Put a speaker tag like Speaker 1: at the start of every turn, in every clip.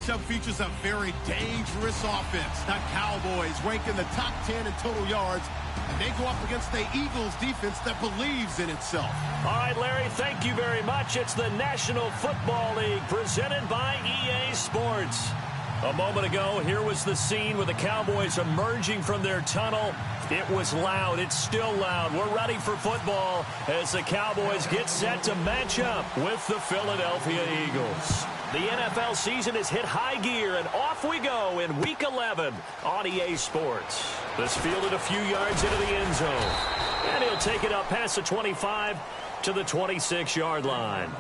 Speaker 1: matchup features a very dangerous offense. The Cowboys rank in the top 10 in total yards, and they go up against the Eagles defense that believes in itself.
Speaker 2: All right, Larry, thank you very much. It's the National Football League presented by EA Sports. A moment ago, here was the scene with the Cowboys emerging from their tunnel. It was loud. It's still loud. We're ready for football as the Cowboys get set to match up with the Philadelphia Eagles. The NFL season has hit high gear, and off we go in Week 11 on EA Sports. This fielded a few yards into the end zone, and he'll take it up past the 25 to the 26-yard line.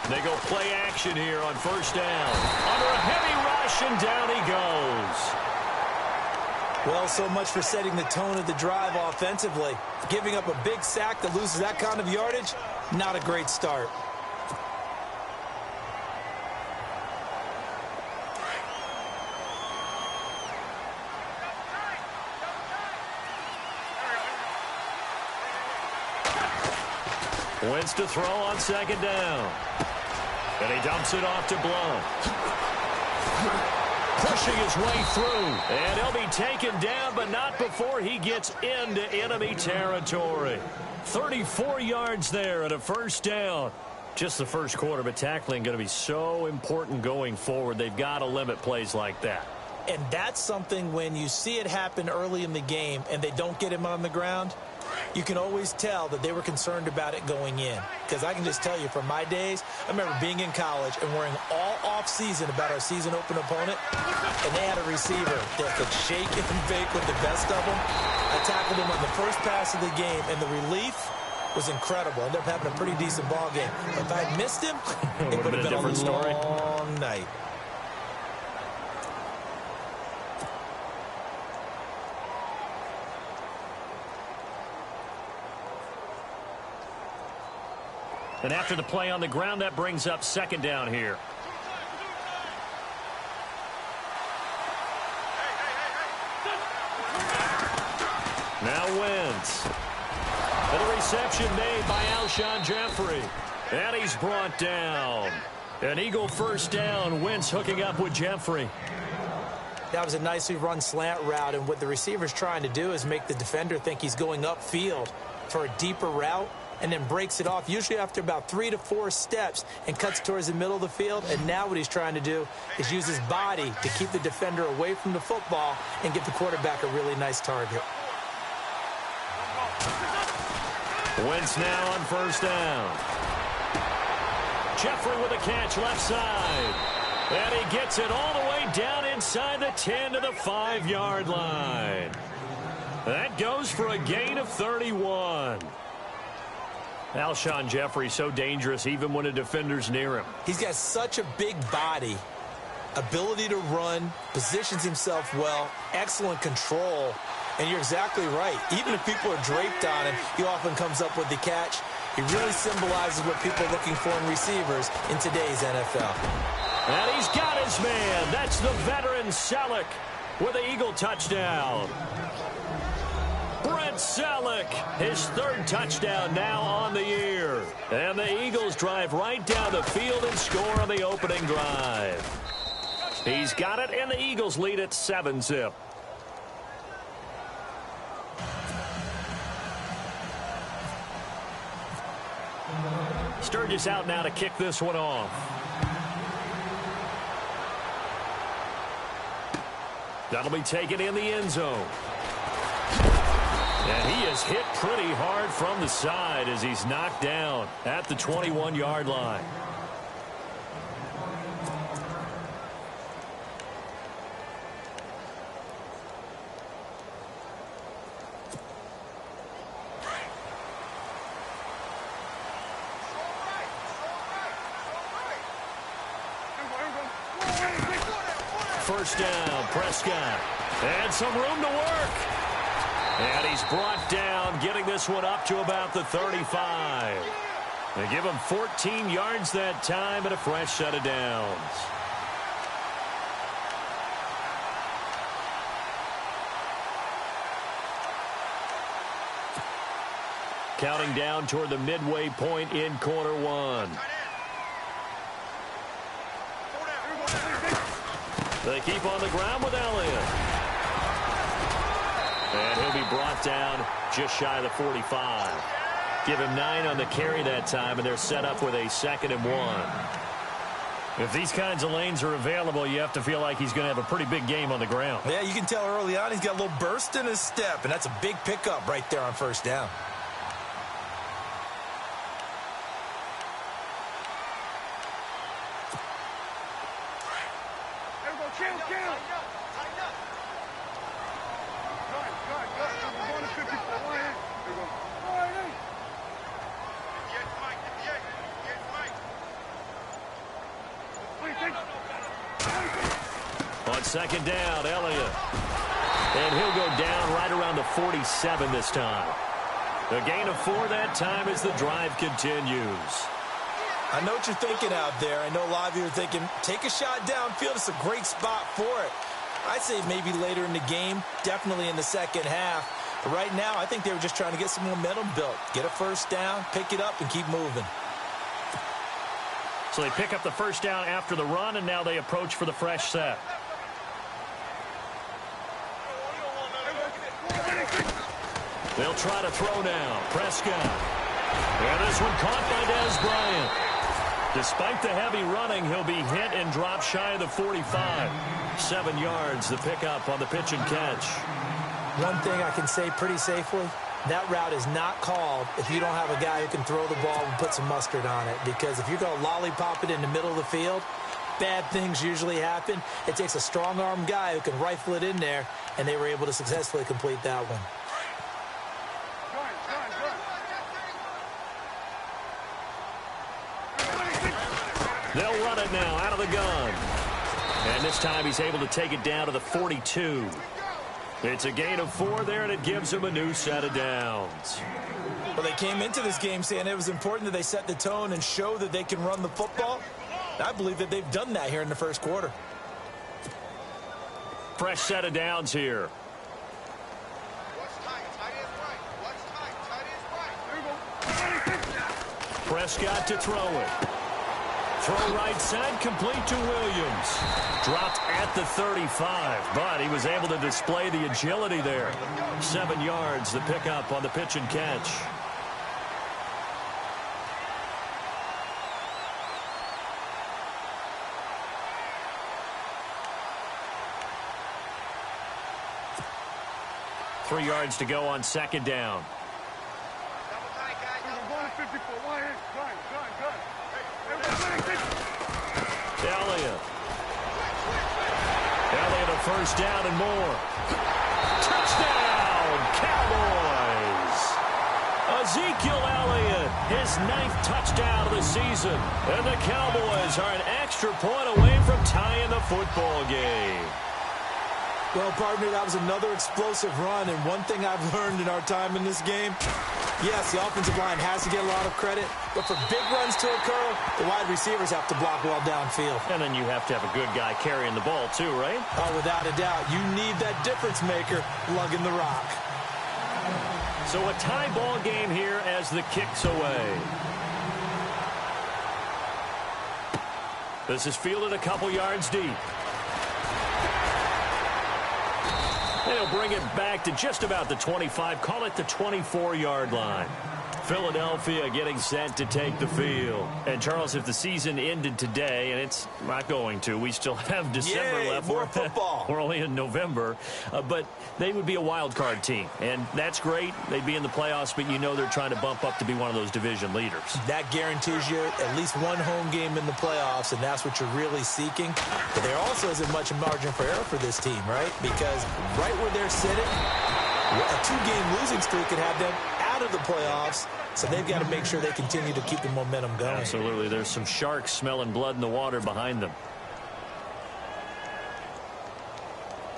Speaker 2: They go play action here on first down. Under a heavy rush, and down he goes.
Speaker 3: Well, so much for setting the tone of the drive offensively. Giving up a big sack that loses that kind of yardage, not a great start.
Speaker 2: Wentz to throw on second down. And he dumps it off to Blount. Pushing his way through. And he'll be taken down, but not before he gets into enemy territory. 34 yards there at a first down. Just the first quarter, but tackling going to be so important going forward. They've got to limit plays like that.
Speaker 3: And that's something when you see it happen early in the game and they don't get him on the ground, you can always tell that they were concerned about it going in. Because I can just tell you from my days, I remember being in college and worrying all off-season about our season open opponent, and they had a receiver that could shake and bake with the best of them. I tackled him on the first pass of the game, and the relief was incredible. Ended up having a pretty decent ball game. But if I had missed him, it would have been a different story. Long night.
Speaker 2: And after the play on the ground, that brings up second down here. Now Wentz. And the reception made by Alshon Jeffrey. And he's brought down. An Eagle first down. Wentz hooking up with Jeffrey.
Speaker 3: That was a nicely run slant route, and what the receiver's trying to do is make the defender think he's going upfield for a deeper route, and then breaks it off, usually after about 3 to 4 steps, and cuts towards the middle of the field. And now what he's trying to do is use his body to keep the defender away from the football and get the quarterback a really nice target.
Speaker 2: Wentz now on first down. Jeffrey with a catch left side. And he gets it all the way down inside the 10 to the 5-yard line. That goes for a gain of 31. Alshon Jeffrey so dangerous even when a defender's near him.
Speaker 3: He's got such a big body, ability to run, positions himself well, excellent control. And you're exactly right. Even if people are draped on him, he often comes up with the catch. He really symbolizes what people are looking for in receivers in today's NFL.
Speaker 2: And he's got his man. That's the veteran Selleck with the Eagle touchdown. Selleck, his third touchdown now on the year. And the Eagles drive right down the field and score on the opening drive. He's got it, and the Eagles lead at 7-zip. Sturgis out now to kick this one off. That'll be taken in the end zone. And he is hit pretty hard from the side as he's knocked down at the 21-yard line. First down, Prescott. And some room to work. And he's brought down, getting this one up to about the 35. They give him 14 yards that time and a fresh set of downs. Counting down toward the midway point in quarter one. They keep on the ground with Elliott. And he'll be brought down just shy of the 45. Give him 9 on the carry that time, and they're set up with a 2nd and 1. If these kinds of lanes are available, you have to feel like he's going to have a pretty big game on the ground.
Speaker 3: Yeah, you can tell early on he's got a little burst in his step, and that's a big pickup right there on first down.
Speaker 2: On second down, Elliott. And he'll go down right around the 47 this time. A gain of 4 that time as the drive continues.
Speaker 3: I know what you're thinking out there. I know a lot of you are thinking, take a shot downfield. It's a great spot for it. I'd say maybe later in the game, definitely in the second half. But right now, I think they were just trying to get some momentum built. Get a first down, pick it up, and keep moving.
Speaker 2: So they pick up the first down after the run, and now they approach for the fresh set. They'll try to throw now. Prescott. And this one caught by Dez Bryant. Despite the heavy running, he'll be hit and drop shy of the 45. 7 yards, the pickup on the pitch and catch.
Speaker 3: One thing I can say pretty safely, that route is not called if you don't have a guy who can throw the ball and put some mustard on it. Because if you're going to lollipop it in the middle of the field, bad things usually happen. It takes a strong-arm guy who can rifle it in there, and they were able to successfully complete that one.
Speaker 2: They'll run it now out of the gun. And this time he's able to take it down to the 42. It's a gain of 4 there, and it gives him a new set of downs.
Speaker 3: Well, they came into this game saying it was important that they set the tone and show that they can run the football. I believe that they've done that here in the first quarter.
Speaker 2: Fresh set of downs here. Prescott to throw it. Throw right side, complete to Williams. Dropped at the 35, but he was able to display the agility there. 7 yards, the pickup on the pitch and catch. Three yards to go on second down. Elliott a first down and more. Touchdown, Cowboys! Ezekiel Elliott, his 9th touchdown of the season. And the Cowboys are an extra point away from tying the football game.
Speaker 3: Well, partner, that was another explosive run, and one thing I've learned in our time in this game, yes, the offensive line has to get a lot of credit, but for big runs to occur, the wide receivers have to block well downfield.
Speaker 2: And then you have to have a good guy carrying the ball too, right?
Speaker 3: Oh, without a doubt. You need that difference maker lugging the rock.
Speaker 2: So a tie ball game here as the kick's away. This is fielded a couple yards deep. They'll bring it back to just about the 25. Call it the 24-yard line. Philadelphia getting set to take the field. And, Charles, if the season ended today, and it's not going to, we still have December left.
Speaker 3: More football.
Speaker 2: We're only in November. But they would be a wild card team. And that's great. They'd be in the playoffs, but you know they're trying to bump up to be one of those division leaders. That
Speaker 3: guarantees you at least one home game in the playoffs, and that's what you're really seeking. But there also isn't much margin for error for this team, right? Because right where they're sitting, a two-game losing streak could have them out of the playoffs, so they've got to make sure they continue to keep the momentum going.
Speaker 2: Absolutely. There's some sharks smelling blood in the water behind them.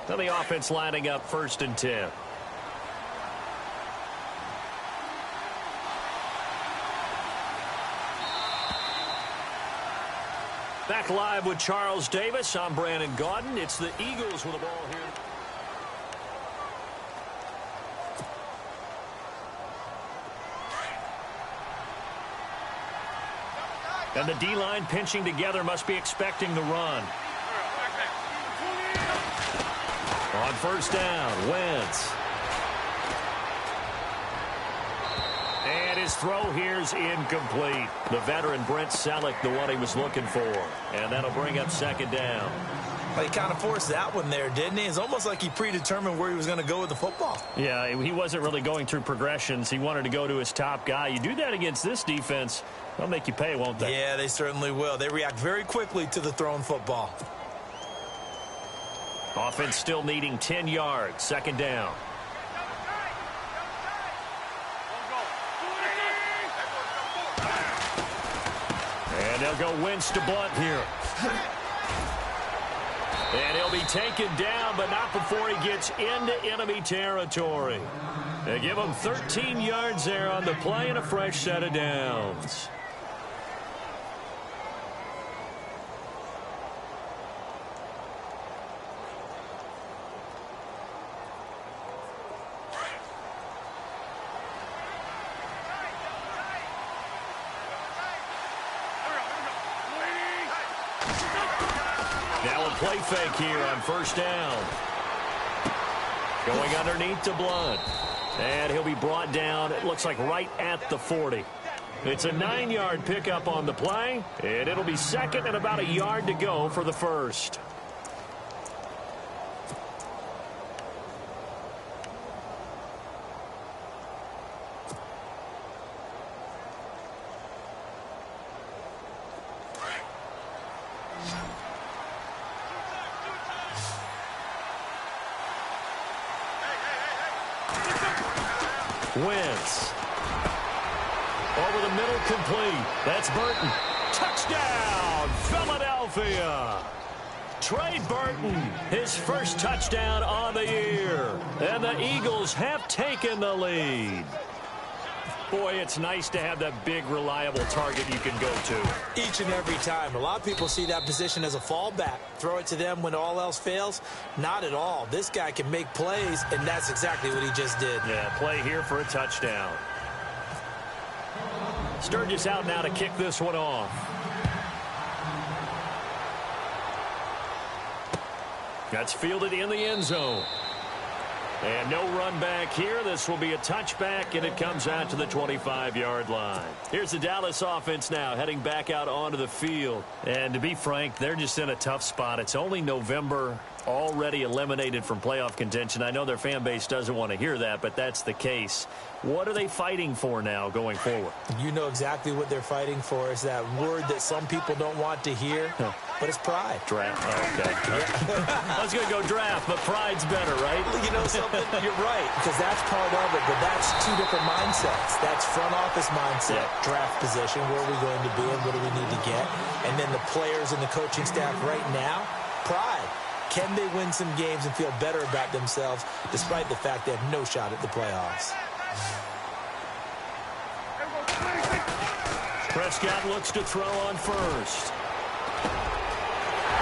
Speaker 2: Now the offense lining up 1st and 10. Back live with Charles Davis. I'm Brandon Gaudin. It's the Eagles with the ball here. And the D-line pinching together, must be expecting the run. On 1st down, Wentz. And his throw here's incomplete. The veteran Brent Selleck, the one he was looking for. And that'll bring up 2nd down.
Speaker 3: Well, he kind of forced that one there, didn't he? It's almost like he predetermined where he was going to go with the football.
Speaker 2: Yeah, he wasn't really going through progressions. He wanted to go to his top guy. You do that against this defense, they'll make you pay, won't they?
Speaker 3: Yeah, they certainly will. They react very quickly to the thrown football.
Speaker 2: Offense still needing 10 yards. 2nd down. And they'll go Wentz to Blunt here. And he'll be taken down, but not before he gets into enemy territory. They give him 13 yards there on the play and a fresh set of downs. Now a play fake here on 1st down. Going underneath to Blunt. And he'll be brought down, it looks like right at the 40. It's a 9-yard pickup on the play, and it'll be 2nd and about a yard to go for the 1st. Wentz. Over the middle, complete. That's Burton. Touchdown, Philadelphia. Trey Burton, his first touchdown on the year. And the Eagles have taken the lead. Boy, it's nice to have that big, reliable target you can go to.
Speaker 3: Each and every time. A lot of people see that position as a fallback. Throw it to them when all else fails. Not at all. This guy can make plays, and that's exactly what he just did.
Speaker 2: Yeah, play here for a touchdown. Sturgis out now to kick this one off. That's fielded in the end zone. And no run back here. This will be a touchback, and it comes out to the 25-yard line. Here's the Dallas offense now heading back out onto the field. And to be frank, they're just in a tough spot. It's only November, already eliminated from playoff contention. I know their fan base doesn't want to hear that, but that's the case. What are they fighting for now going forward?
Speaker 3: You know exactly what they're fighting for. Is that word that some people don't want to hear, but it's pride.
Speaker 2: Draft. Oh, okay. I was going to go draft, but pride's better, right?
Speaker 3: You know something? You're right, because that's part of it, but that's two different mindsets. That's front office mindset, draft position, where are we going to be and what do we need to get? And then the players and the coaching staff right now, pride. Can they win some games and feel better about themselves despite the fact they have no shot at the playoffs?
Speaker 2: Prescott looks to throw on first.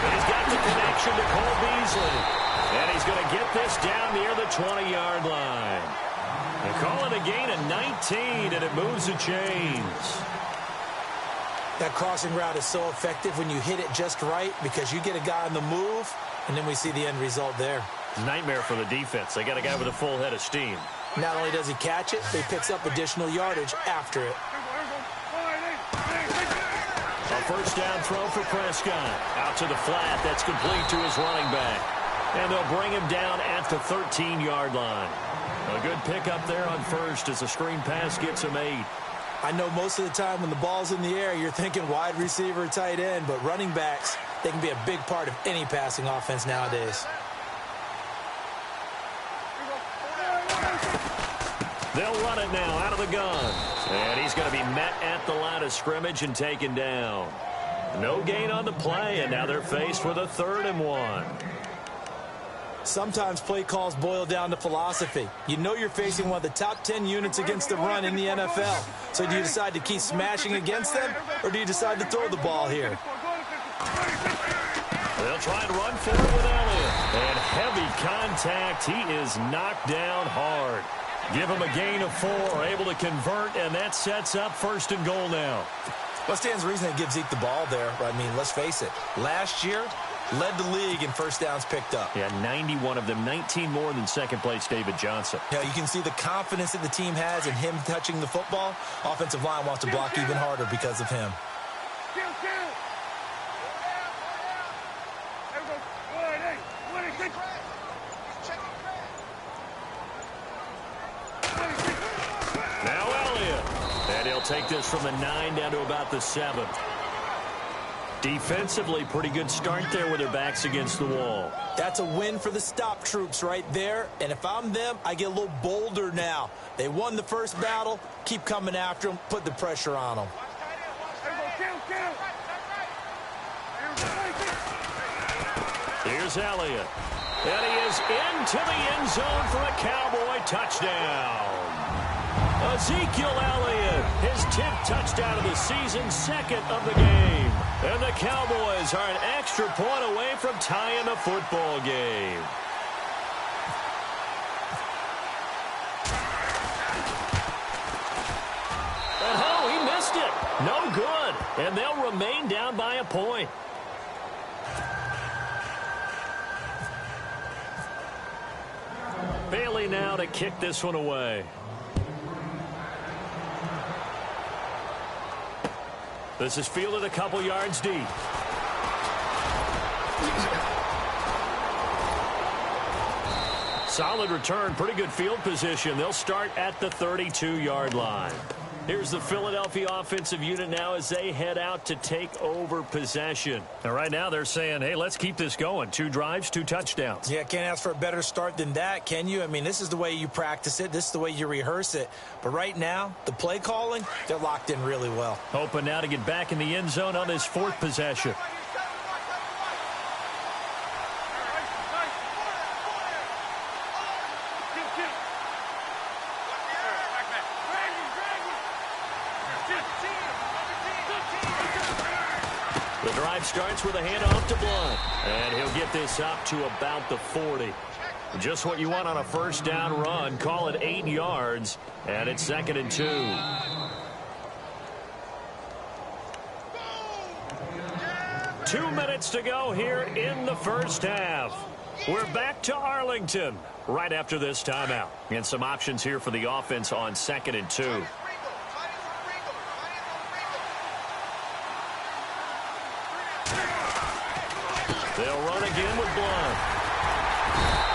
Speaker 2: He's got the connection to Cole Beasley. And he's going to get this down near the 20-yard line. They call it a gain of 19, and it moves the chains.
Speaker 3: That crossing route is so effective when you hit it just right because you get a guy on the move, and then we see the end result there.
Speaker 2: Nightmare for the defense. They got a guy with a full head of steam.
Speaker 3: Not only does he catch it, but he picks up additional yardage after it.
Speaker 2: A first down throw for Prescott. Out to the flat. That's complete to his running back. And they'll bring him down at the 13-yard line. A good pickup there on first as the screen pass gets him 8.
Speaker 3: I know most of the time when the ball's in the air, you're thinking wide receiver, tight end, but running backs, they can be a big part of any passing offense nowadays.
Speaker 2: They'll run it now out of the gun. And he's going to be met at the line of scrimmage and taken down. No gain on the play, and now they're faced with a 3rd and 1.
Speaker 3: Sometimes play calls boil down to philosophy. You know you're facing one of the top 10 units against the run in the NFL. So do you decide to keep smashing against them, or do you decide to throw the ball here?
Speaker 2: They'll try and run for it with Elliott. And heavy contact. He is knocked down hard. Give him a gain of 4, able to convert, and that sets up 1st and goal now.
Speaker 3: What stands to reason it gives Zeke the ball there? I mean, let's face it. Last year, led the league in first downs picked up.
Speaker 2: Yeah, 91 of them, 19 more than second-place David Johnson.
Speaker 3: Yeah, you can see the confidence that the team has in him touching the football. Offensive line wants to block even harder because of him.
Speaker 2: Now Elliott. And he'll take this from the 9 down to about the 7. Defensively, pretty good start there with their backs against the wall.
Speaker 3: That's a win for the stop troops right there. And if I'm them, I get a little bolder now. They won the first battle. Keep coming after them. Put the pressure on them.
Speaker 2: Here's Elliott. And he is into the end zone for a Cowboy touchdown. Ezekiel Elliott, his 10th touchdown of the season, 2nd of the game. And the Cowboys are an extra point away from tying the football game. Oh, he missed it. No good. And they'll remain down by a point. Bailey now to kick this one away. This is fielded a couple yards deep. Solid return, pretty good field position. They'll start at the 32-yard line. Here's the Philadelphia offensive unit now as they head out to take over possession. And right now they're saying, hey, let's keep this going. 2 drives, 2 touchdowns.
Speaker 3: Yeah, can't ask for a better start than that, can you? I mean, this is the way you practice it. This is the way you rehearse it. But right now, the play calling, they're locked in really well.
Speaker 2: Hoping now to get back in the end zone on his 4th possession. The drive starts with a handoff to Blunt. And he'll get this up to about the 40. Just what you want on a first down run. Call it 8 yards. And it's 2nd and 2. Two minutes to go here in the first half. We're back to Arlington right after this timeout. And some options here for the offense on 2nd and 2. They'll run again with Blunt.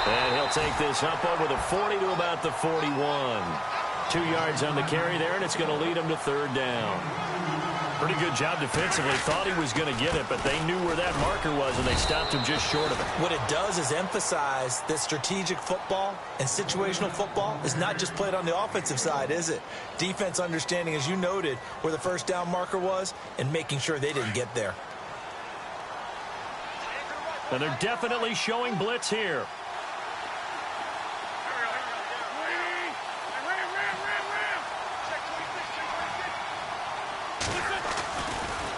Speaker 2: And he'll take this up over the 40 to about the 41. 2 yards on the carry there, and it's going to lead him to 3rd down. Pretty good job defensively. Thought he was going to get it, but they knew where that marker was, and they stopped him just short of it.
Speaker 3: What it does is emphasize that strategic football and situational football is not just played on the offensive side, is it? Defense understanding, as you noted, where the first down marker was and making sure they didn't get there.
Speaker 2: And they're definitely showing blitz here.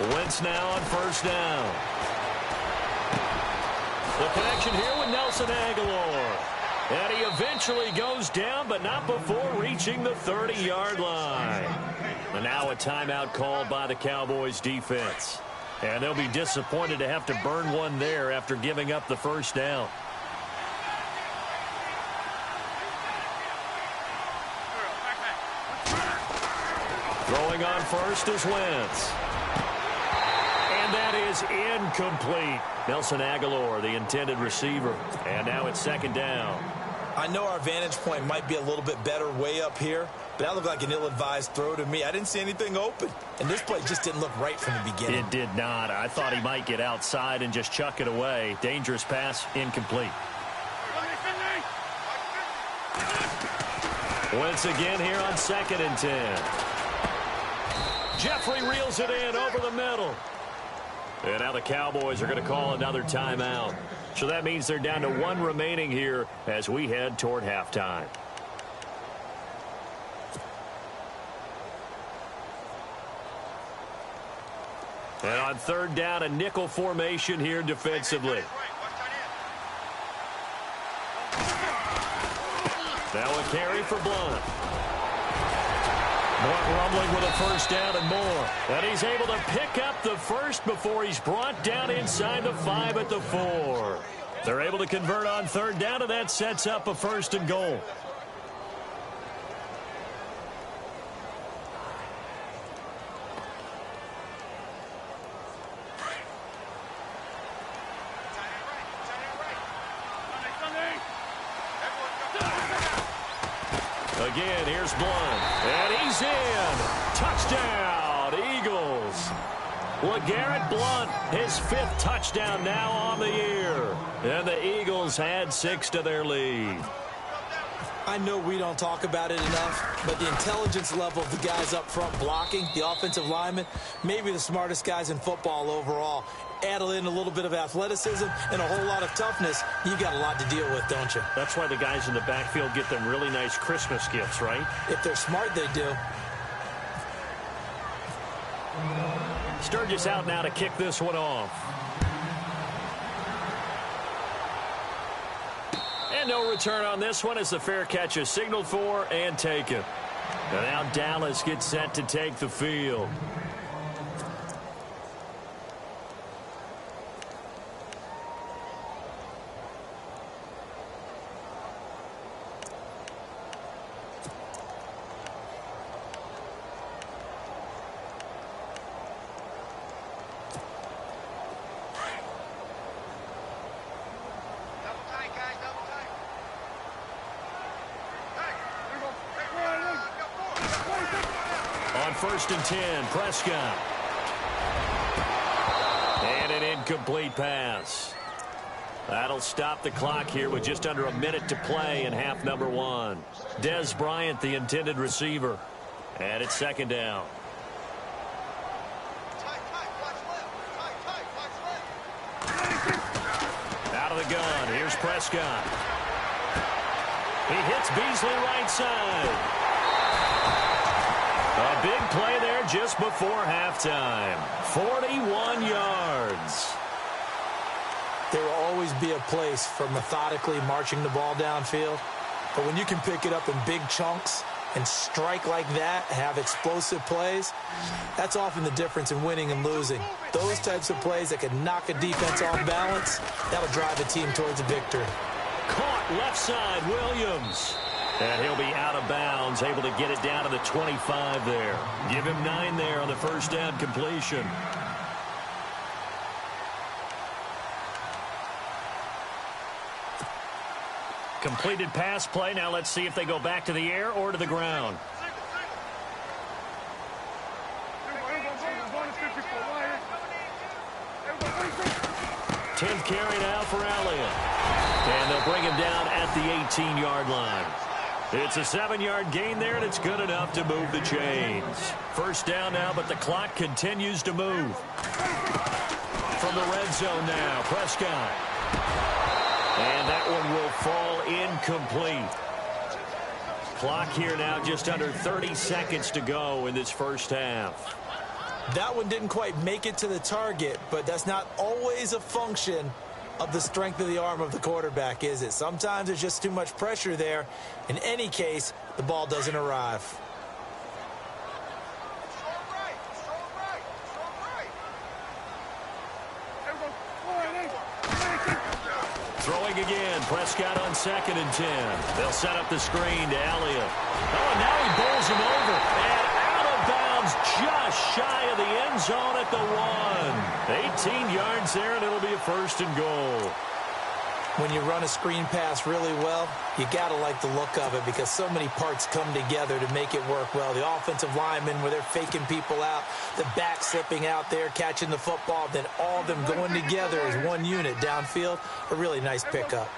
Speaker 2: Wentz now on first down. The connection here with Nelson Aguilar. And he eventually goes down, but not before reaching the 30-yard line. And now a timeout called by the Cowboys defense. And they'll be disappointed to have to burn one there after giving up the first down. Throwing on first is Wentz. And that is incomplete. Nelson Aguilar, the intended receiver. And now it's second down.
Speaker 3: I know our vantage point might be a little bit better way up here, but that looked like an ill-advised throw to me. I didn't see anything open, and this play just didn't look right from the beginning.
Speaker 2: It did not. I thought he might get outside and just chuck it away. Dangerous pass, incomplete. Once again here on 2nd and 10. Jeffrey reels it in over the middle. And now the Cowboys are going to call another timeout. So that means they're down to one remaining here as we head toward halftime. And on third down, a nickel formation here defensively. Now a carry for Blunt. Blunt rumbling with a first down and more. And he's able to pick up the first before he's brought down inside the 5 at the 4. They're able to convert on third down, and that sets up a 1st and goal. Again, here's Blunt. And he's in. Touchdown, Eagles. LeGarrette Blunt, his 5th touchdown now on the year. And the Eagles add 6 to their lead.
Speaker 3: I know we don't talk about it enough, but the intelligence level of the guys up front blocking, the offensive linemen, maybe the smartest guys in football overall. Add in a little bit of athleticism and a whole lot of toughness, you got a lot to deal with, don't you?
Speaker 2: That's why the guys in the backfield get them really nice Christmas gifts, right?
Speaker 3: If they're smart, they do.
Speaker 2: Sturgis out now to kick this one off. And no return on this one as the fair catch is signaled for and taken. And now Dallas gets set to take the field. On 1st and 10, Prescott. And an incomplete pass. That'll stop the clock here with just under a minute to play in half number 1. Dez Bryant, the intended receiver. And it's 2nd down. Out of the gun, here's Prescott. He hits Beasley right side. A big play there just before halftime. 41 yards.
Speaker 3: There will always be a place for methodically marching the ball downfield. But when you can pick it up in big chunks and strike like that, have explosive plays, that's often the difference in winning and losing. Those types of plays that can knock a defense off balance, that'll drive a team towards a victory.
Speaker 2: Caught left side, Williams. And he'll be out of bounds, able to get it down to the 25 there. Give him 9 there on the first down completion. Completed pass play. Now let's see if they go back to the air or to the ground. Tenth carry now for Elliott. And they'll bring him down at the 18-yard line. It's a 7-yard gain there, and it's good enough to move the chains. First down now, but the clock continues to move. From the red zone now, Prescott. And that one will fall incomplete. Clock here now just under 30 seconds to go in this first half.
Speaker 3: That one didn't quite make it to the target, but that's not always a function of the strength of the arm of the quarterback, is it? Sometimes there's just too much pressure there. In any case, the ball doesn't arrive.
Speaker 2: Throwing again. Prescott on 2nd and 10. They'll set up the screen to Elliott. Oh, and now he bowls him over. And out of bounds just shy of the end zone at the 1. 18 yards there, and it'll be a 1st and goal.
Speaker 3: When you run a screen pass really well, you got to like the look of it because so many parts come together to make it work well. The offensive linemen, where they're faking people out, the back slipping out there, catching the football, then all of them going together as one unit downfield. A really nice pickup.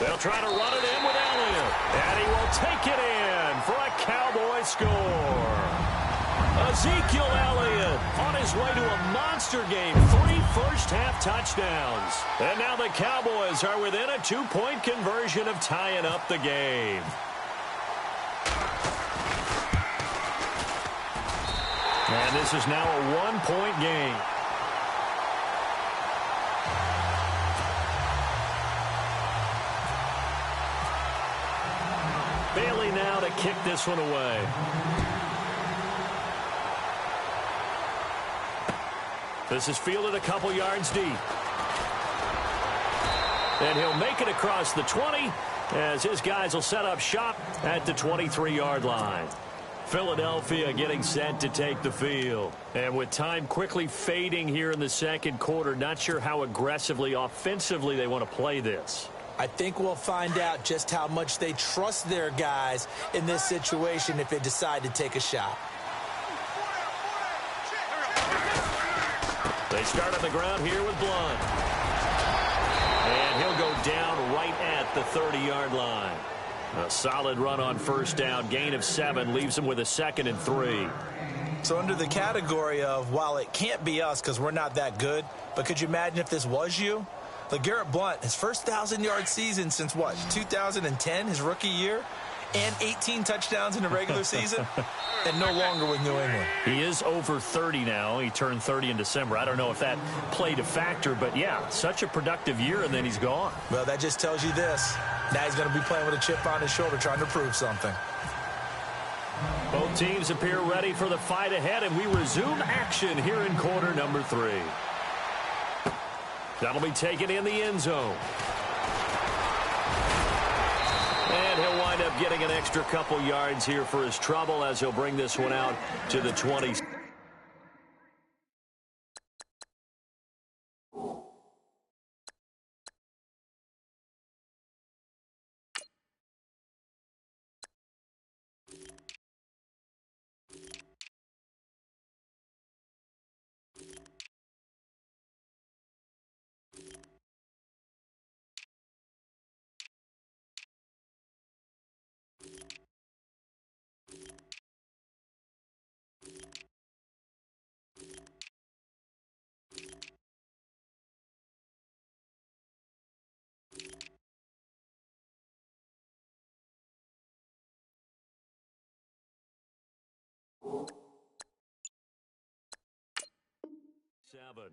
Speaker 2: They'll try to run it in with Elliott, and he will take it in for a Cowboy score. Ezekiel Elliott on his way to a monster game. 3 first-half touchdowns. And now the Cowboys are within a 2-point conversion of tying up the game. And this is now a 1-point game. Bailey now to kick this one away. This is fielded a couple yards deep. And he'll make it across the 20 as his guys will set up shop at the 23-yard line. Philadelphia getting set to take the field. And with time quickly fading here in the second quarter, not sure how aggressively, offensively they want to play this.
Speaker 3: I think we'll find out just how much they trust their guys in this situation if they decide to take a shot.
Speaker 2: They start on the ground here with Blunt. And he'll go down right at the 30-yard line. A solid run on first down. Gain of 7 leaves him with a 2nd and 3.
Speaker 3: So under the category of, while it can't be us because we're not that good, but could you imagine if this was you? LeGarrette Blunt, his first 1,000-yard season since what, 2010, his rookie year? And 18 touchdowns in the regular season, and no longer with New England.
Speaker 2: He is over 30 now. He turned 30 in December. I don't know if that played a factor, but yeah, such a productive year, and then he's gone.
Speaker 3: Well, that just tells you this. Now he's going to be playing with a chip on his shoulder trying to prove something.
Speaker 2: Both teams appear ready for the fight ahead, and we resume action here in quarter number 3. That'll be taken in the end zone. And he'll wind up getting an extra couple yards here for his trouble as he'll bring this one out to the 20. Seven.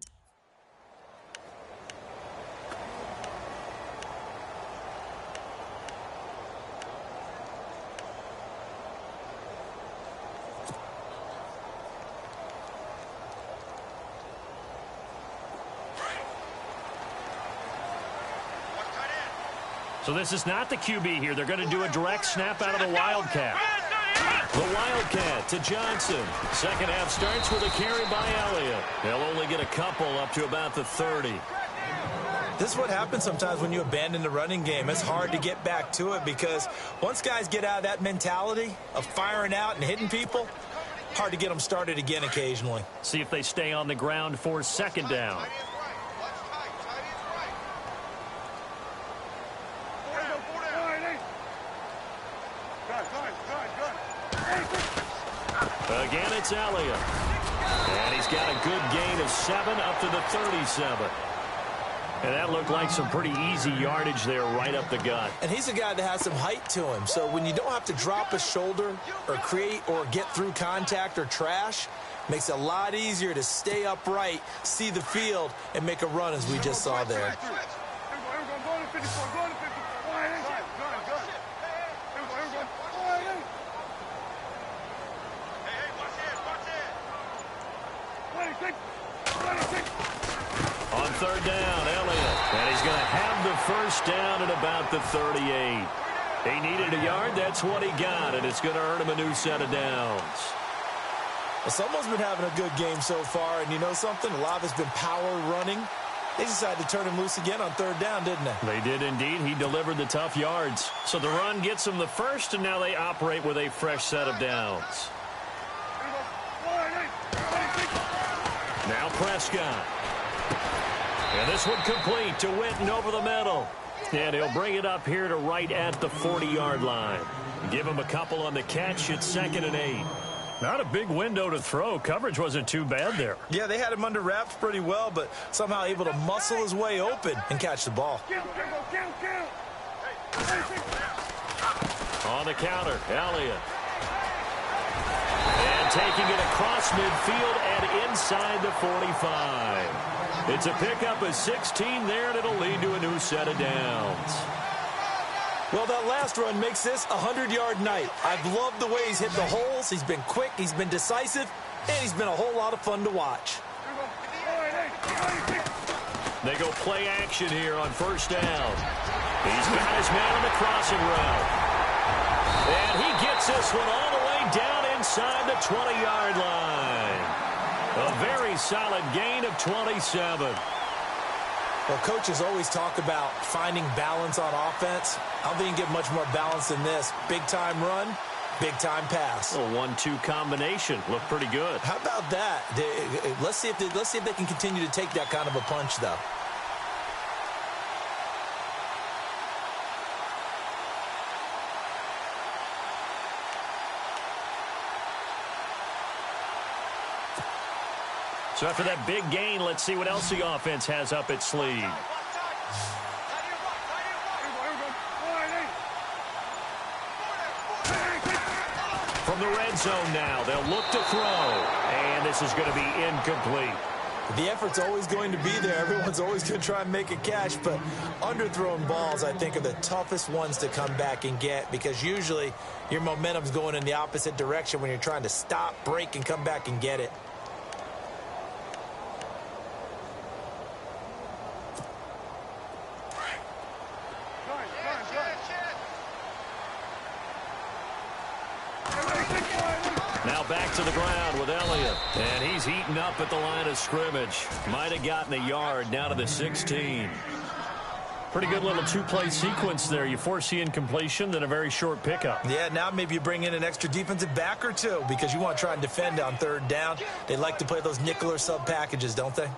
Speaker 2: So this is not the QB here. They're going to do a direct snap out of the Wildcat. The Wildcat to Johnson. Second half starts with a carry by Elliott. They'll only get a couple up to about the 30.
Speaker 3: This is what happens sometimes when you abandon the running game. It's hard to get back to it because once guys get out of that mentality of firing out and hitting people, hard to get them started again occasionally.
Speaker 2: See if they stay on the ground for second down. Again, it's Elliott. And he's got a good gain of 7 up to the 37. And that looked like some pretty easy yardage there right up the gut.
Speaker 3: And he's a guy that has some height to him. So when you don't have to drop a shoulder or create or get through contact or trash, makes it a lot easier to stay upright, see the field, and make a run as we just saw there.
Speaker 2: On third down, Elliott. And he's going to have the first down at about the 38. He needed a yard. That's what he got, and it's going to earn him a new set of downs.
Speaker 3: Well, someone's been having a good game so far, and you know something? A lot of it's been power running. They decided to turn him loose again on third down, didn't they?
Speaker 2: They did indeed. He delivered the tough yards. So the run gets him the first, and now they operate with a fresh set of downs. Now Prescott. And this one complete to Witten over the middle. And he'll bring it up here to right at the 40-yard line. Give him a couple on the catch. It's 2nd and 8. Not a big window to throw. Coverage wasn't too bad there.
Speaker 3: Yeah, they had him under wraps pretty well, but somehow able to muscle his way open and catch the ball.
Speaker 2: On the counter, Elliott. And taking it across midfield and inside the 45. It's a pickup of 16 there, and it'll lead to a new set of downs.
Speaker 3: Well, that last run makes this a 100-yard night. I've loved the way he's hit the holes. He's been quick, he's been decisive, and he's been a whole lot of fun to watch.
Speaker 2: They go play action here on first down. He's got his man on the crossing route. And he gets this one all the way down inside the 20-yard line. A very solid gain of 27.
Speaker 3: Well, coaches always talk about finding balance on offense. I don't think you can get much more balance than this. Big-time run, big-time pass.
Speaker 2: A 1-2 combination. Looked pretty good.
Speaker 3: How about that? Let's see if they can continue to take that kind of a punch, though.
Speaker 2: So after that big gain, let's see what else the offense has up its sleeve. From the red zone now, they'll look to throw. And this is going to be incomplete.
Speaker 3: The effort's always going to be there. Everyone's always going to try and make a catch, but underthrown balls, I think, are the toughest ones to come back and get because usually your momentum's going in the opposite direction when you're trying to stop, break, and come back and get it.
Speaker 2: Now back to the ground with Elliott. And he's eaten up at the line of scrimmage. Might have gotten a yard down to the 16. Pretty good little two-play sequence there. You force the incompletion, then a very short pickup.
Speaker 3: Yeah, now maybe you bring in an extra defensive back or two because you want to try and defend on third down. They like to play those nickel or sub packages, don't they?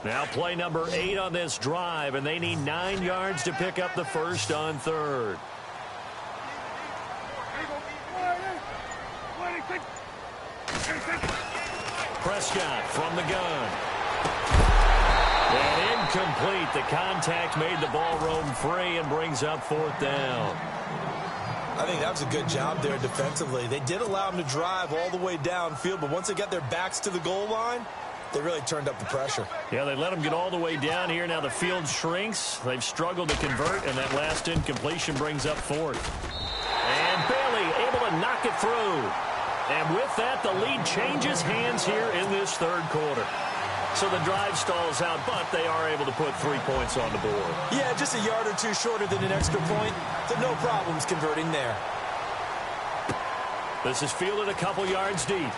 Speaker 2: Now play number 8 on this drive, and they need 9 yards to pick up the first on third. Prescott from the gun. And incomplete. The contact made the ball roam free and brings up 4th down.
Speaker 3: I think that was a good job there defensively. They did allow them to drive all the way downfield, but once they got their backs to the goal line, they really turned up the pressure.
Speaker 2: Yeah, they let them get all the way down here. Now the field shrinks. They've struggled to convert, and that last incompletion brings up 4th. And Bailey able to knock it through. And with that, the lead changes hands here in this third quarter. So the drive stalls out, but they are able to put 3 points on the board.
Speaker 3: Yeah, just a yard or two shorter than an extra point. So no problems converting there.
Speaker 2: This is fielded a couple yards deep.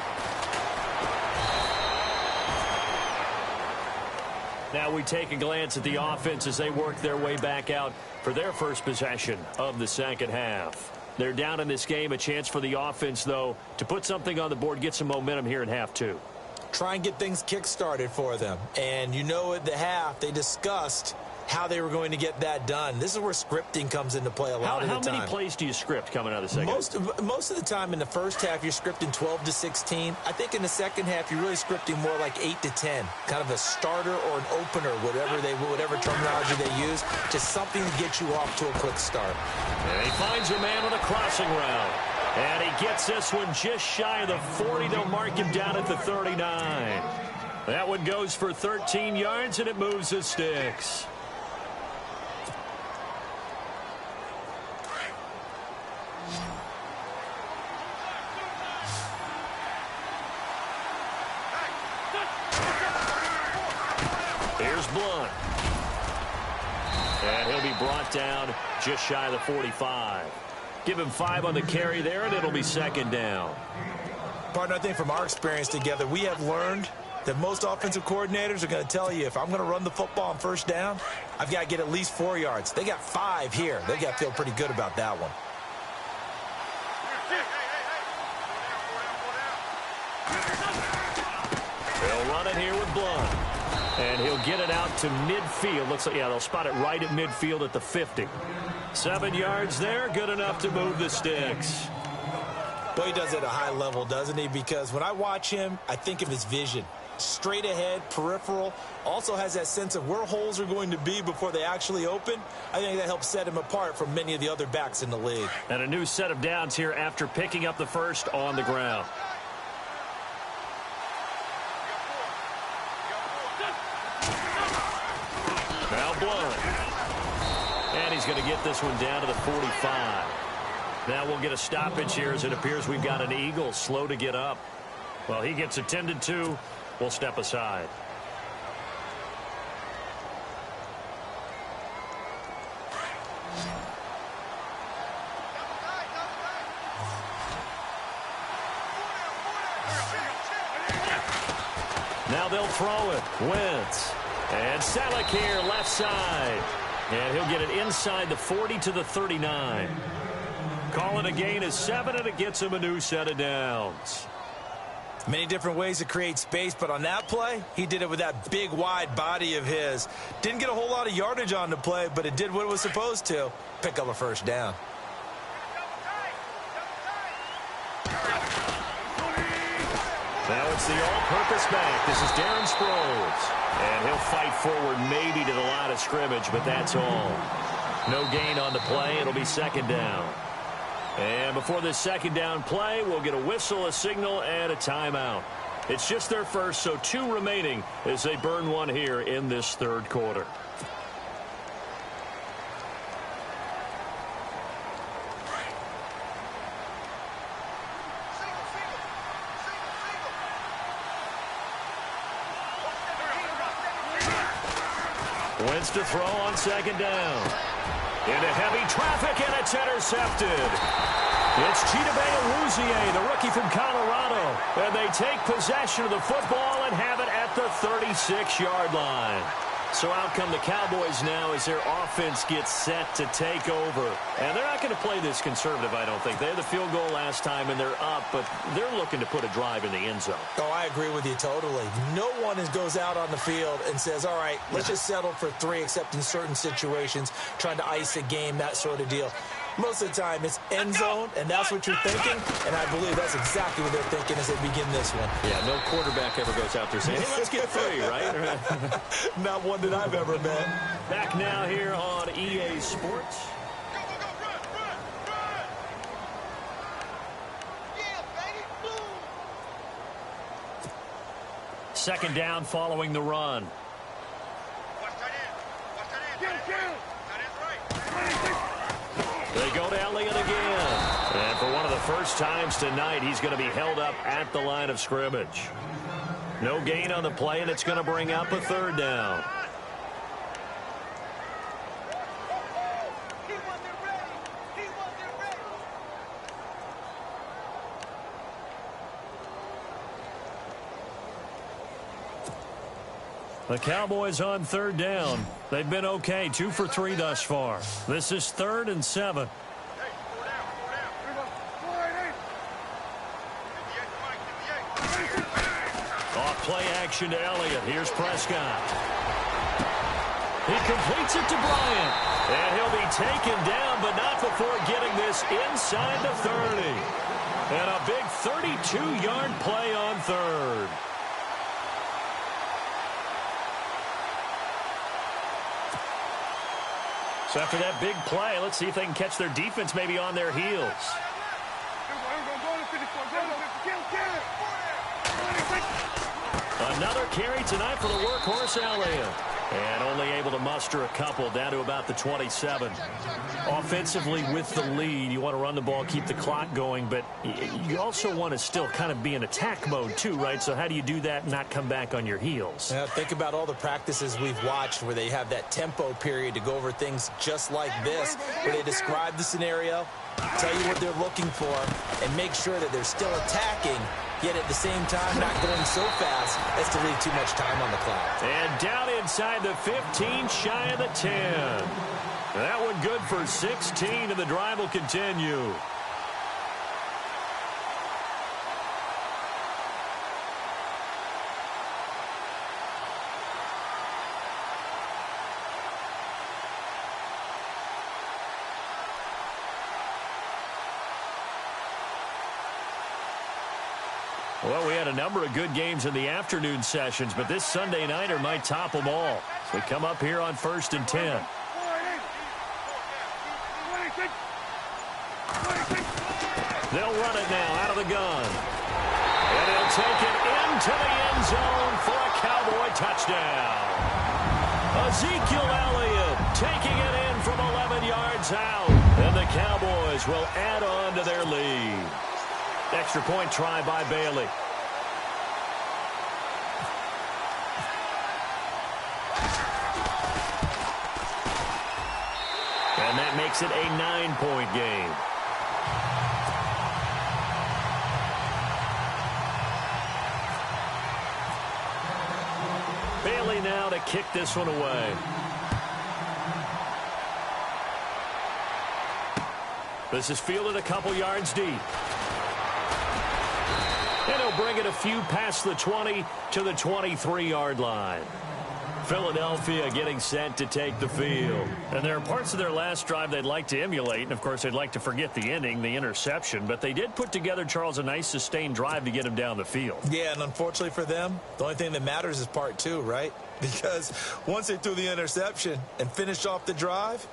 Speaker 2: Now we take a glance at the offense as they work their way back out for their first possession of the second half. They're down in this game. A chance for the offense, though, to put something on the board, get some momentum here in half 2.
Speaker 3: Try and get things kick-started for them. And you know at the half they discussed how they were going to get that done. This is where scripting comes into play a lot of the time.
Speaker 2: How many plays do you script coming out of the second?
Speaker 3: Most of the time in the first half, you're scripting 12 to 16. I think in the second half, you're really scripting more like 8 to 10, kind of a starter or an opener, whatever terminology they use, just something to get you off to a quick start.
Speaker 2: And he finds a man on a crossing route. And he gets this one just shy of the 40. They'll mark him down at the 39. That one goes for 13 yards, and it moves the sticks. Here's Blunt. And he'll be brought down just shy of the 45. Give him 5 on the carry there, and it'll be second down.
Speaker 3: Partner, I think from our experience together, we have learned that most offensive coordinators are going to tell you, if I'm going to run the football on first down, I've got to get at least 4 yards. They got 5 here. They've got to feel pretty good about that one.
Speaker 2: They'll run it here with Blunt. And he'll get it out to midfield. Looks like, yeah, they'll spot it right at midfield at the 50. 7 yards there, good enough to move the sticks.
Speaker 3: Boy, he does it at a high level, doesn't he? Because when I watch him, I think of his vision. Straight ahead, peripheral, also has that sense of where holes are going to be before they actually open. I think that helps set him apart from many of the other backs in the league.
Speaker 2: And a new set of downs here after picking up the first on the ground. Now Blunt. And he's going to get this one down to the 45. Now we'll get a stoppage here as it appears we've got an Eagle slow to get up. Well, he gets attended to. We'll step aside. Now they'll throw it. Wentz. And Selleck here, left side. And he'll get it inside the 40 to the 39. Call it a gain of 7, and it gets him a new set of downs.
Speaker 3: Many different ways to create space, but on that play, he did it with that big, wide body of his. Didn't get a whole lot of yardage on the play, but it did what it was supposed to. Pick up a first down.
Speaker 2: Now it's the all-purpose back. This is Darren Sproles. And he'll fight forward maybe to the line of scrimmage, but that's all. No gain on the play. It'll be second down. And before this second down play, we'll get a whistle, a signal, and a timeout. It's just their first, so 2 remaining as they burn one here in this third quarter. Wentz to throw on second down. Into heavy traffic, and it's intercepted. It's Chidobe Awuzie, the rookie from Colorado. And they take possession of the football and have it at the 36-yard line. So out come the Cowboys now as their offense gets set to take over. And they're not going to play this conservative, I don't think. They had the field goal last time, and they're up, but they're looking to put a drive in the end zone.
Speaker 3: Oh, I agree with you totally. No one goes out on the field and says, all right, let's just settle for 3, except in certain situations, trying to ice a game, that sort of deal. Most of the time, it's end zone, and that's what you're thinking, and I believe that's exactly what they're thinking as they begin this one.
Speaker 2: Yeah, no quarterback ever goes out there saying, hey, let's get 3, right?
Speaker 3: Not one that I've ever met.
Speaker 2: Back now here on EA Sports. Second down following the run. They go to Elliott again. And for one of the first times tonight, he's going to be held up at the line of scrimmage. No gain on the play, and it's going to bring up a third down. The Cowboys on third down. They've been okay, 2 for 3 thus far. This is 3rd and 7. Off play action to Elliott. Here's Prescott. He completes it to Bryant. And he'll be taken down, but not before getting this inside the 30. And a big 32-yard play on third. So after that big play, let's see if they can catch their defense maybe on their heels. Another carry tonight for the workhorse Elliott. And only able to muster a couple down to about the 27. Offensively with the lead, you want to run the ball, keep the clock going, but you also want to still kind of be in attack mode too, right? So how do you do that and not come back on your heels?
Speaker 3: Yeah, think about all the practices we've watched where they have that tempo period to go over things just like this, where they describe the scenario, tell you what they're looking for, and make sure that they're still attacking, yet at the same time not going so fast as to leave too much time on the clock.
Speaker 2: And down inside the 15, shy of the 10. That one good for 16, and the drive will continue. Well, we had a number of good games in the afternoon sessions, but this Sunday nighter might top them all. So we come up here on 1st and 10. They'll run it now out of the gun. And he'll take it into the end zone for a Cowboy touchdown. Ezekiel Elliott taking it in from 11 yards out. And the Cowboys will add on to their lead. Extra point try by Bailey. And that makes it a 9-point game. Bailey now to kick this one away. This is fielded a couple yards deep. And he'll bring it a few past the 20 to the 23-yard line. Philadelphia getting set to take the field. And there are parts of their last drive they'd like to emulate. And, of course, they'd like to forget the ending, the interception. But they did put together, Charles, a nice sustained drive to get him down the field.
Speaker 3: Yeah, and unfortunately for them, the only thing that matters is part two, right? Because once they threw the interception and finished off the drive,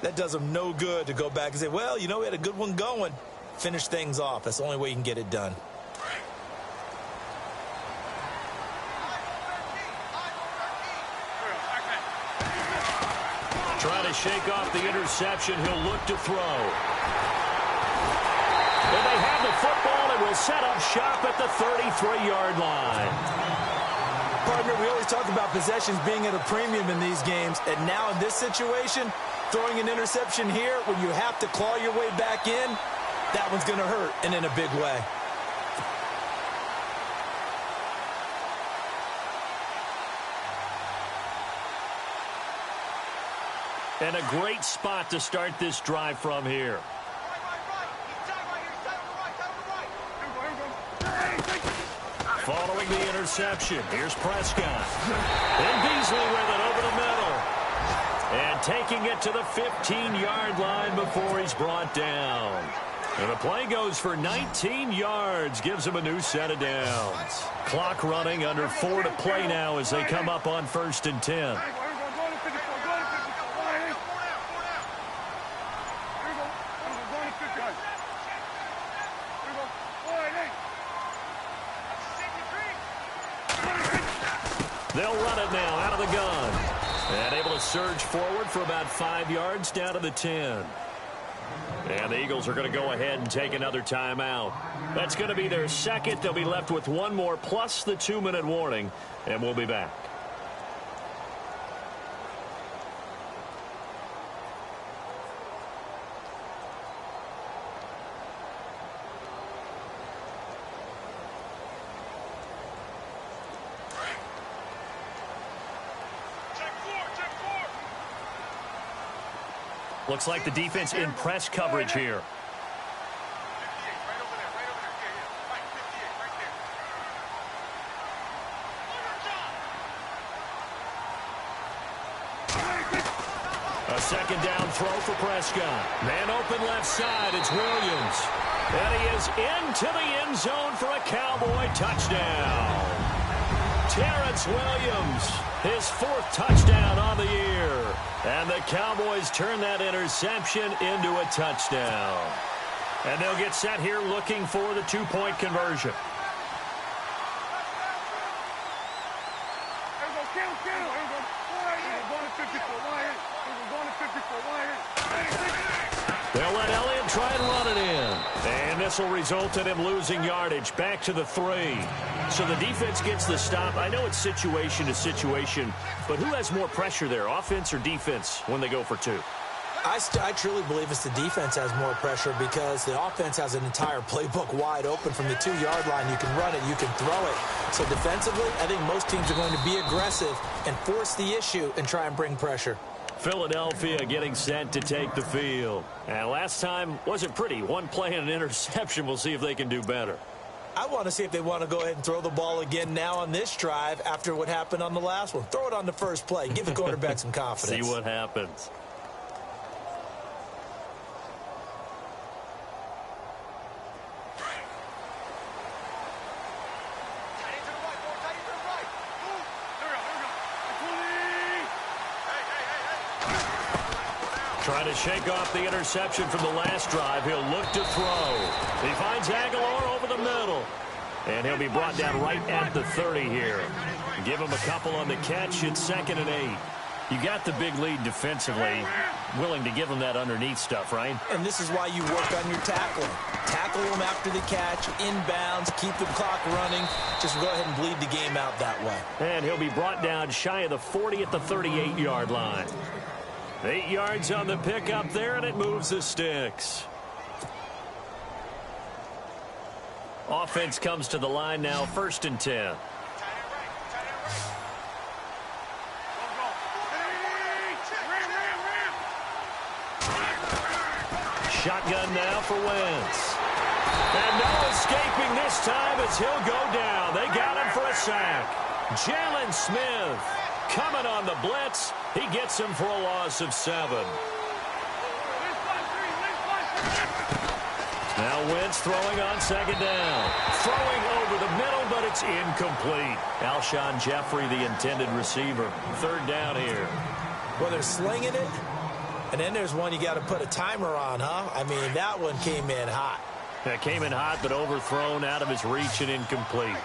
Speaker 3: that does them no good to go back and say, well, you know, we had a good one going. Finish things off. That's the only way you can get it done.
Speaker 2: Trying to shake off the interception. He'll look to throw. And they have the football and will set up shop at the 33-yard line.
Speaker 3: Partner, we always talk about possessions being at a premium in these games. And now in this situation, throwing an interception here when you have to claw your way back in, that one's going to hurt, and in a big way.
Speaker 2: And a great spot to start this drive from here. Following the interception, here's Prescott. And Beasley with it over the middle. And taking it to the 15-yard line before he's brought down. And the play goes for 19 yards, gives him a new set of downs. Clock running, under 4 to play now as they come up on 1st and 10. They'll run it now out of the gun. And able to surge forward for about 5 yards down to the 10. And the Eagles are going to go ahead and take another timeout. That's going to be their second. They'll be left with one more plus the 2-minute warning. And we'll be back. Looks like the defense in press coverage here. A second down throw for Prescott. Man open left side. It's Williams. And he is into the end zone for a Cowboy touchdown. Terrence Williams, his 4th touchdown on the year. And the Cowboys turn that interception into a touchdown. And they'll get set here looking for the 2-point conversion. They'll let Elliott try and run it in. And this will result in him losing yardage back to the 3. So the defense gets the stop. I know it's situation to situation, but who has more pressure there, offense or defense, when they go for 2?
Speaker 3: I truly believe it's the defense has more pressure because the offense has an entire playbook wide open from the 2-yard line. You can run it, you can throw it. So defensively, I think most teams are going to be aggressive and force the issue and try and bring pressure.
Speaker 2: Philadelphia getting set to take the field. And last time wasn't pretty. One play and an interception. We'll see if they can do better.
Speaker 3: I want to see if they want to go ahead and throw the ball again now on this drive after what happened on the last one. Throw it on the first play. Give the quarterback some confidence.
Speaker 2: See what happens. Trying to shake off the interception from the last drive. He'll look to throw. He finds Aguilar over the middle. And he'll be brought down right at the 30 here. Give him a couple on the catch. It's 2nd and 8. You got the big lead defensively. Willing to give him that underneath stuff, right?
Speaker 3: And this is why you work on your tackling. Tackle him after the catch, inbounds, keep the clock running. Just go ahead and bleed the game out that way.
Speaker 2: And he'll be brought down shy of the 40 at the 38-yard line. 8 yards on the pickup there, and it moves the sticks. Offense comes to the line now, 1st and 10. Shotgun now for Wentz. And no escaping this time as he'll go down. They got him for a sack. Jalen Smith coming on the blitz. He gets him for a loss of 7. Now Wentz throwing on 2nd down. Throwing over the middle, but it's incomplete. Alshon Jeffrey, the intended receiver. 3rd down here.
Speaker 3: Well, they're slinging it. And then there's one you got to put a timer on, huh? I mean, that one came in hot.
Speaker 2: That came in hot, but overthrown, out of his reach and incomplete.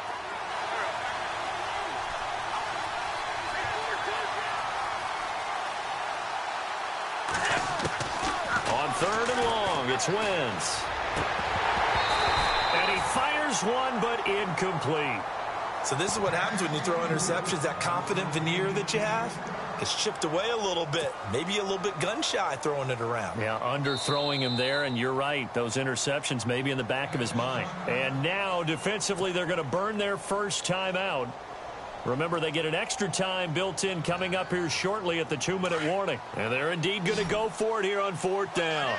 Speaker 2: On 3rd and long, it's Wentz. And he fires one, but incomplete.
Speaker 3: So this is what happens when you throw interceptions. That confident veneer that you have gets chipped away a little bit. Maybe a little bit gun-shy throwing it around.
Speaker 2: Yeah, underthrowing him there, and you're right. Those interceptions may be in the back of his mind. And now, defensively, they're going to burn their first time out. Remember, they get an extra time built in coming up here shortly at the 2-minute warning. And they're indeed going to go for it here on 4th down.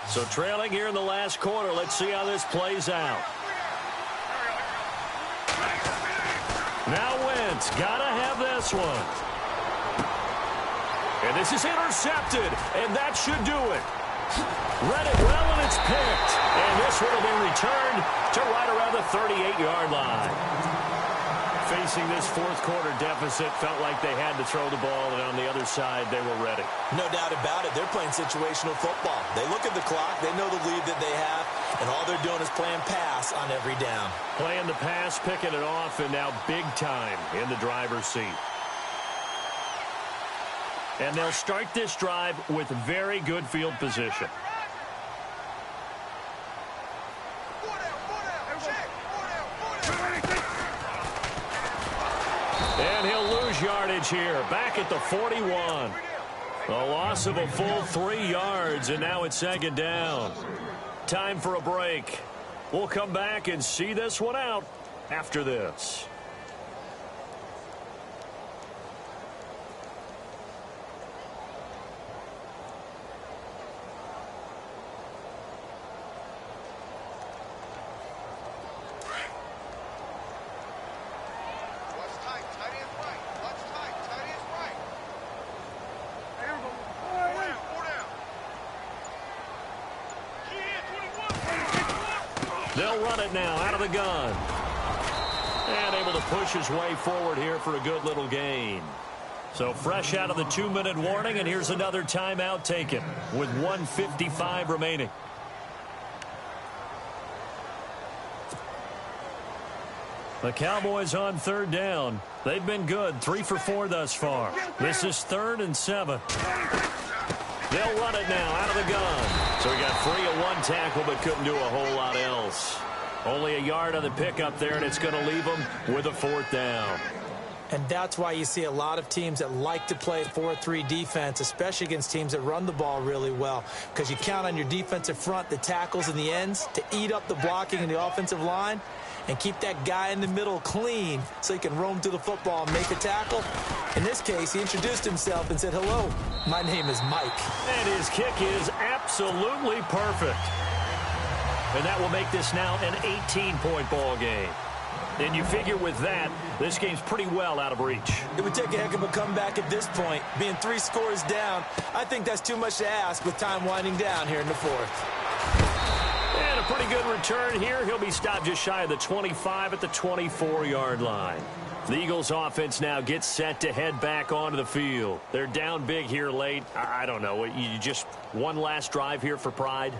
Speaker 2: So trailing here in the last quarter. Let's see how this plays out. Now Wentz, gotta have this one. And this is intercepted, and that should do it. Read it well, and it's picked. And this one will be returned to right around the 38-yard line. Facing this 4th quarter deficit, felt like they had to throw the ball, and on the other side, they were ready.
Speaker 3: No doubt about it. They're playing situational football. They look at the clock. They know the lead that they have, and all they're doing is playing pass on every down.
Speaker 2: Playing the pass, picking it off, and now big time in the driver's seat. And they'll start this drive with very good field position. And he'll lose yardage here, back at the 41. A loss of a full 3 yards, and now it's 2nd down. Time for a break. We'll come back and see this one out after this. They'll run it now out of the gun. And able to push his way forward here for a good little gain. So fresh out of the 2-minute warning, and here's another timeout taken with 1:55 remaining. The Cowboys on third down. They've been good, 3 for 4 thus far. This is 3rd and 7. They'll run it now out of the gun. So he got free of one tackle but couldn't do a whole lot else. Only a yard on the pickup there, and it's going to leave him with a 4th down.
Speaker 3: And that's why you see a lot of teams that like to play 4-3 defense, especially against teams that run the ball really well, because you count on your defensive front, the tackles and the ends, to eat up the blocking in the offensive line and keep that guy in the middle clean so he can roam to the football and make a tackle. In this case, he introduced himself and said, "Hello, my name is Mike."
Speaker 2: And his kick is absolutely perfect. And that will make this now an 18-point ball game. And you figure with that, this game's pretty well out of reach.
Speaker 3: It would take a heck of a comeback at this point. Being 3 scores down, I think that's too much to ask with time winding down here in the 4th.
Speaker 2: And a pretty good return here. He'll be stopped just shy of the 25 at the 24-yard line. The Eagles offense now gets set to head back onto the field. They're down big here late. I don't know. You just one last drive here for pride?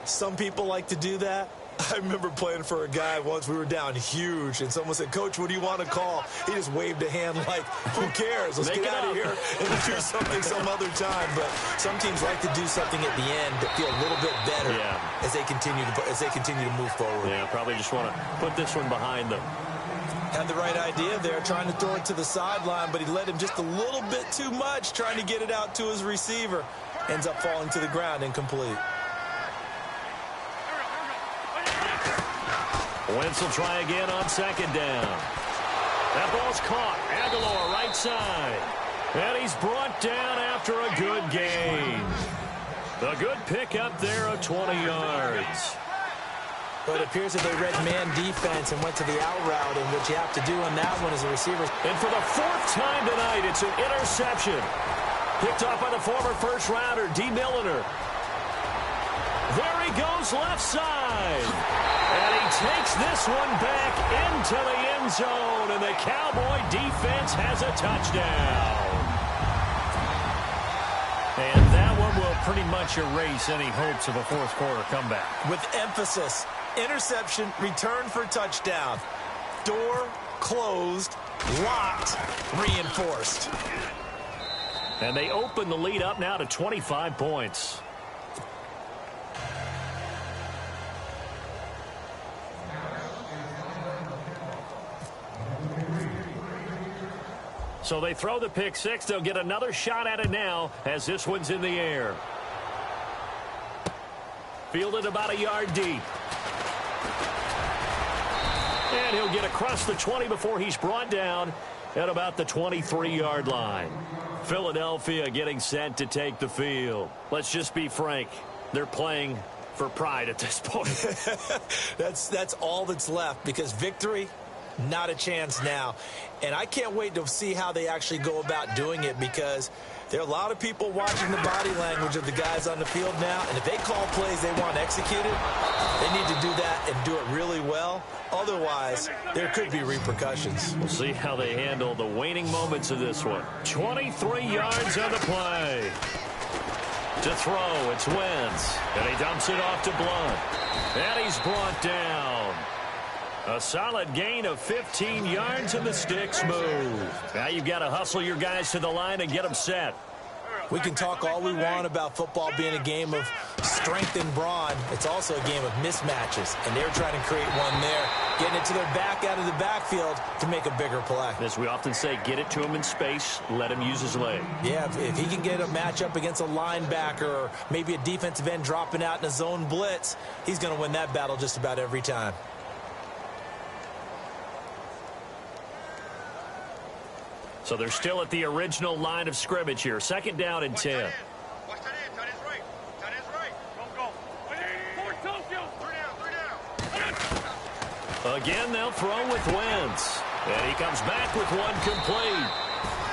Speaker 3: Some people like to do that. I remember playing for a guy once. We were down huge, and someone said, "Coach, what do you want to call?" He just waved a hand like, "Who cares? Let's get out of here and do something some other time." But some teams like to do something at the end to feel a little bit better as they continue to move forward.
Speaker 2: Yeah, probably just want to put this one behind them.
Speaker 3: Had the right idea there, trying to throw it to the sideline, but he let him just a little bit too much, trying to get it out to his receiver. Ends up falling to the ground, incomplete.
Speaker 2: Wentz will try again on 2nd down. That ball's caught. Aguilar right side. And he's brought down after a good gain. A good pickup there of 20 yards.
Speaker 3: But it appears that they read man defense and went to the out route, and what you have to do on that one as a receiver.
Speaker 2: And for the 4th time tonight, it's an interception. Picked off by the former first-rounder, D. Milliner. There he goes left side. And he takes this one back into the end zone, and the Cowboy defense has a touchdown. And that one will pretty much erase any hopes of a 4th-quarter comeback.
Speaker 3: With emphasis, interception, return for touchdown. Door closed, locked, reinforced.
Speaker 2: And they open the lead up now to 25 points. So they throw the pick 6. They'll get another shot at it now as this one's in the air. Fielded about a yard deep. And he'll get across the 20 before he's brought down at about the 23-yard line. Philadelphia getting set to take the field. Let's just be frank. They're playing for pride at this point.
Speaker 3: That's all that's left, because victory, not a chance now. And I can't wait to see how they actually go about doing it, because there are a lot of people watching the body language of the guys on the field now, and if they call plays they want executed, they need to do that and do it really well. Otherwise, there could be repercussions.
Speaker 2: We'll see how they handle the waning moments of this one. 23 yards on the play. To throw, it's Wentz. And he dumps it off to Blunt. And he's brought down. A solid gain of 15 yards, and the sticks move. Now you've got to hustle your guys to the line and get them set.
Speaker 3: We can talk all we want about football being a game of strength and brawn. It's also a game of mismatches, and they're trying to create one there, getting it to their back out of the backfield to make a bigger play.
Speaker 2: As we often say, get it to him in space, let him use his leg.
Speaker 3: Yeah, if he can get a matchup against a linebacker or maybe a defensive end dropping out in a zone blitz, he's going to win that battle just about every time.
Speaker 2: So they're still at the original line of scrimmage here. 2nd down and 10. Again, they'll throw with Wentz. And he comes back with one complete.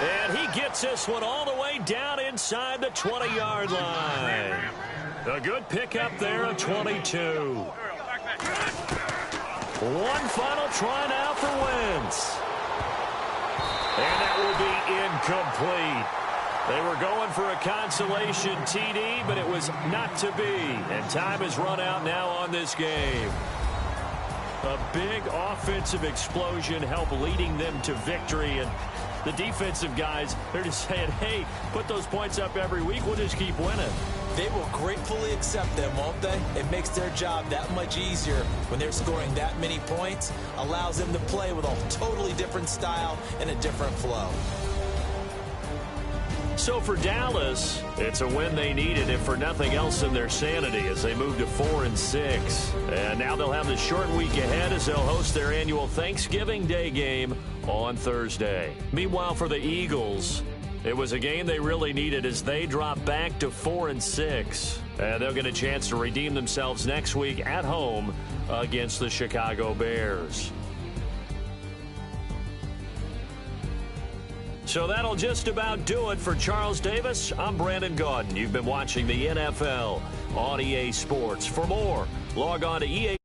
Speaker 2: And he gets this one all the way down inside the 20-yard line. A good pickup there, a 22. One final try now for Wentz. And that will be incomplete. They were going for a consolation TD, but it was not to be. And time has run out now on this game. A big offensive explosion helped leading them to victory. And the defensive guys, they're just saying, hey, put those points up every week. We'll just keep winning.
Speaker 3: They will gratefully accept them, won't they? It makes their job that much easier when they're scoring that many points. Allows them to play with a totally different style and a different flow.
Speaker 2: So for Dallas, it's a win they needed, if for nothing else in their sanity, as they move to 4-6. And now they'll have the short week ahead as they'll host their annual Thanksgiving Day game on Thursday. Meanwhile, for the Eagles, it was a game they really needed as they drop back to 4-6. And they'll get a chance to redeem themselves next week at home against the Chicago Bears. So that'll just about do it for Charles Davis. I'm Brandon Gaudin. You've been watching the NFL on EA Sports. For more, log on to EA.